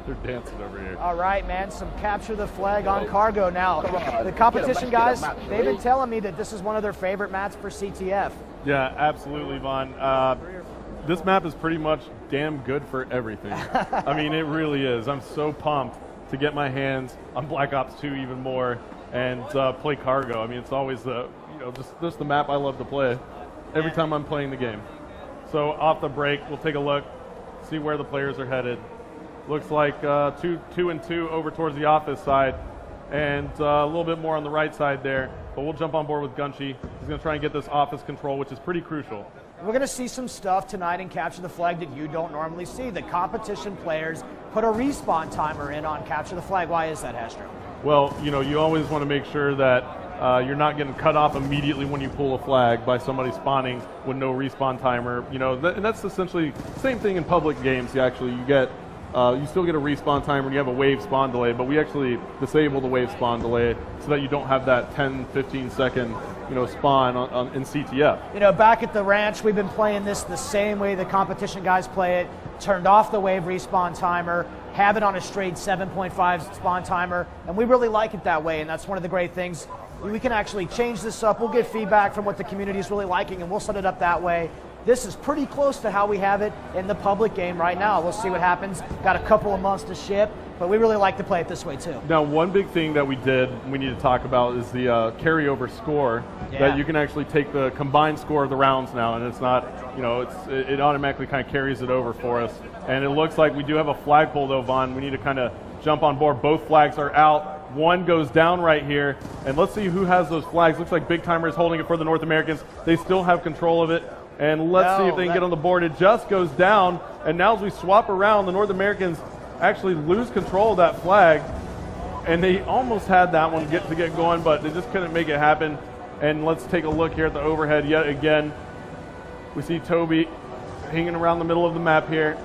They're dancing over here. All right, man, some capture the flag on cargo now. The competition guys, they've been telling me that this is one of their favorite maps for CTF. Yeah, absolutely, Vaughn. This map is pretty much damn good for everything. I mean, it really is. I'm so pumped to get my hands on Black Ops 2 even more and play cargo. I mean, it's always just the map I love to play every time I'm playing the game. So off the break, we'll take a look, see where the players are headed. Looks like 2 and 2 over towards the office side, and a little bit more on the right side there. But we'll jump on board with Gunshi. He's going to try and get this office control, which is pretty crucial. We're going to see some stuff tonight in Capture the Flag that you don't normally see. The competition players put a respawn timer in on Capture the Flag. Why is that, Hastro? Well, you always want to make sure that you're not getting cut off immediately when you pull a flag by somebody spawning with no respawn timer. And that's essentially the same thing in public games. You still get a respawn timer and you have a wave spawn delay, but we actually disable the wave spawn delay so that you don't have that 10, 15 second spawn in CTF. Back at the ranch, we've been playing this the same way the competition guys play it. Turned off the wave respawn timer, have it on a straight 7.5 spawn timer, and we really like it that way, and that's one of the great things. We can actually change this up. We'll get feedback from what the community is really liking, and we'll set it up that way. This is pretty close to how we have it in the public game right now. We'll see what happens. Got a couple of months to ship, but we really like to play it this way too. Now, one big thing that we need to talk about is the carryover score. Yeah. That you can actually take the combined score of the rounds now, and it's not, it automatically kind of carries it over for us. And it looks like we do have a flagpole though, Vaughn. We need to kind of jump on board. Both flags are out. One goes down right here, and let's see who has those flags. Looks like Big Timer is holding it for the North Americans. They still have control of it. And let's see if they can get on the board. It just goes down, and now as we swap around, the North Americans actually lose control of that flag, and they almost had that one get going, but they just couldn't make it happen. And let's take a look here at the overhead yet again. We see Toby hanging around the middle of the map here.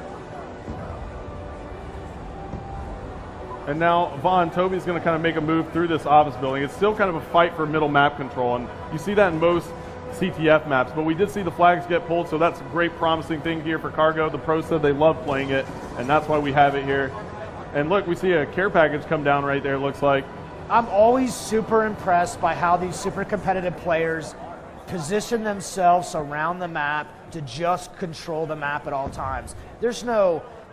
And now, Vaughn, Toby's going to kind of make a move through this office building. It's still kind of a fight for middle map control, and you see that in most CTF maps, but we did see the flags get pulled, so that's a great promising thing here for cargo. The pros said they love playing it, and that's why we have it here. And look, we see a care package come down right there, looks like. I'm always super impressed by how these super competitive players position themselves around the map to just control the map at all times.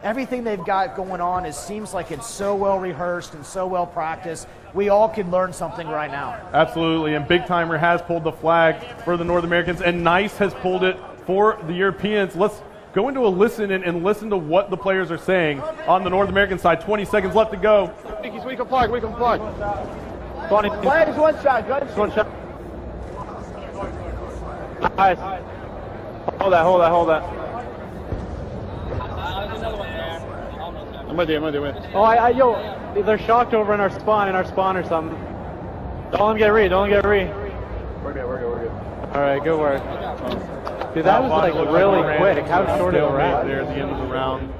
Everything they've got going on seems like it's so well rehearsed and so well practiced. We all could learn something right now. Absolutely, and Big Timer has pulled the flag for the North Americans, and Nice has pulled it for the Europeans. Let's go into a listen and listen to what the players are saying on the North American side. 20 seconds left to go. We can flag. Flag is one shot, good. One shot. Nice. Hold that. I'm with you. Oh, they're shocked over in our spawn or something. Don't let them get re. We're good. All right, good work. Dude, that was like really quick. How short it was there at the end of the round.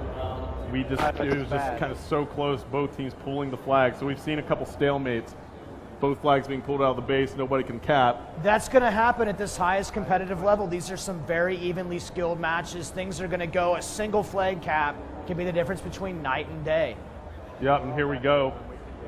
It was just kind of so close, both teams pulling the flag. So we've seen a couple stalemates. Both flags being pulled out of the base, nobody can cap. That's going to happen at this highest competitive level. These are some very evenly skilled matches. Things are going to go. A single flag cap can be the difference between night and day. Yep, and here we go.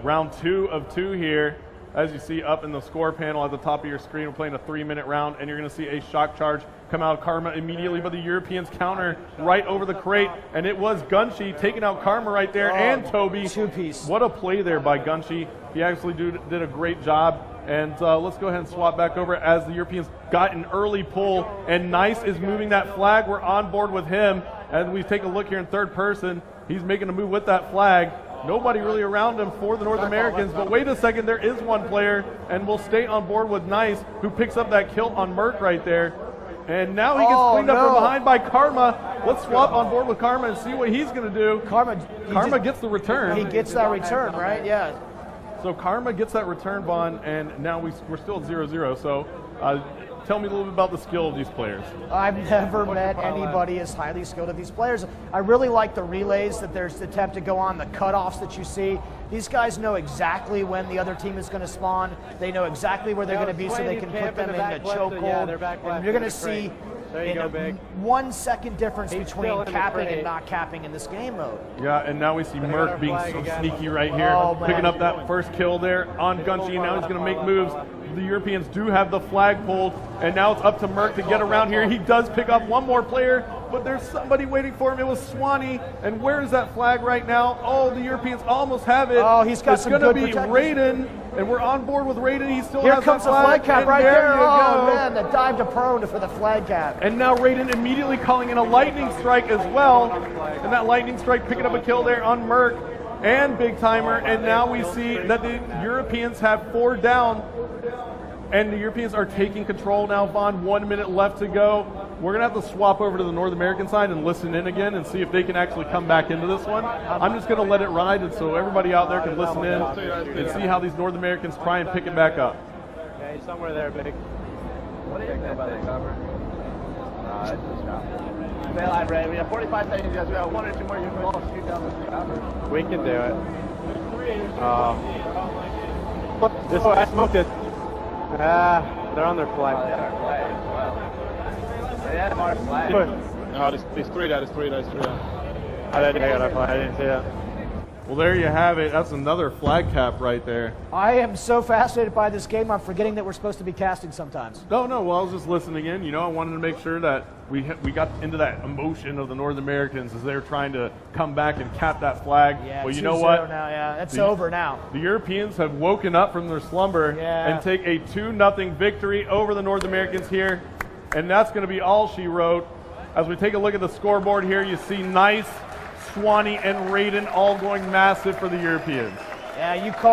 Round 2 of 2 here. As you see up in the score panel at the top of your screen, we're playing a 3-minute round, and you're going to see a shock charge come out of Karma immediately, but the Europeans counter right over the crate, and it was Gunshi taking out Karma right there, and Toby. Two-piece. What a play there by Gunshi. He actually did a great job, and let's go ahead and swap back over as the Europeans got an early pull, and Nice is moving that flag. We're on board with him, and we take a look here in third person. He's making a move with that flag. Nobody really around him for the North Americans, but wait a second, there is one player, and we'll stay on board with Nice, who picks up that kill on Merc right there. And now he gets cleaned up from behind by Karma. Let's swap on board with Karma and see what he's going to do. Karma gets the return. He gets that return, right? Yeah. So Karma gets that return, Vaughn, and now we're still at 0-0. So tell me a little bit about the skill of these players. I've never met anybody as highly skilled as these players. I really like the relays that there's the attempt to go on, the cutoffs that you see. These guys know exactly when the other team is going to spawn. They know exactly where they're going to be so they can put them in a chokehold. And you're going to see There you go, Big. 1 second difference He's between still in the capping and crate. not capping in this game mode. Yeah, and now we see got Merc our being flag so again. sneaky right here, Oh, man. picking up that first kill there on Gunshy. Now he's going to make moves. The Europeans do have the flag pulled, and now it's up to Merc to get around here. He does pick up one more player, but there's somebody waiting for him. It was Swanee, and where is that flag right now? Oh, the Europeans almost have it. Oh, he's got some It's going good to be protectors. Raiden, and we're on board with Raiden. He still Here has comes that the flag cap and right there. you Oh, go. man, the dive to prone for the flag cap. And now Raiden immediately calling in a lightning strike as well. And that lightning strike picking up a kill there on Merc and Big Timer. And now we see that the Europeans have 4 down. And the Europeans are taking control now, Vaughn. 1 minute left to go. We're going to have to swap over to the North American side and listen in again and see if they can actually come back into this one. I'm just going to let it ride, and so everybody out there can listen in and see how these North Americans try and pick it back up. Yeah, he's somewhere there, Big. What do you think about the cover? Bail line ready. We have 45 seconds. Guys. We have 1 or 2 more. You can all shoot down the cover. We can do it. This way, I smoked it. They're on their flag. Yeah, our flag. No, there's 3 there, there's 3 there, there's 3 there. I didn't take our flag. I didn't see that. Well, there you have it. That's another flag cap right there. I am so fascinated by this game, I'm forgetting that we're supposed to be casting sometimes. No, well, I was just listening in. You know, I wanted to make sure that we got into that emotion of the North Americans as they're trying to come back and cap that flag. Yeah, well, you know 2-0 what? now, yeah, it's over now. The Europeans have woken up from their slumber Yeah. and take a 2-0 victory over the North Americans here. And that's going to be all she wrote. As we take a look at the scoreboard here, you see Nice, Swanee, and Raiden all going massive for the Europeans. Yeah, you call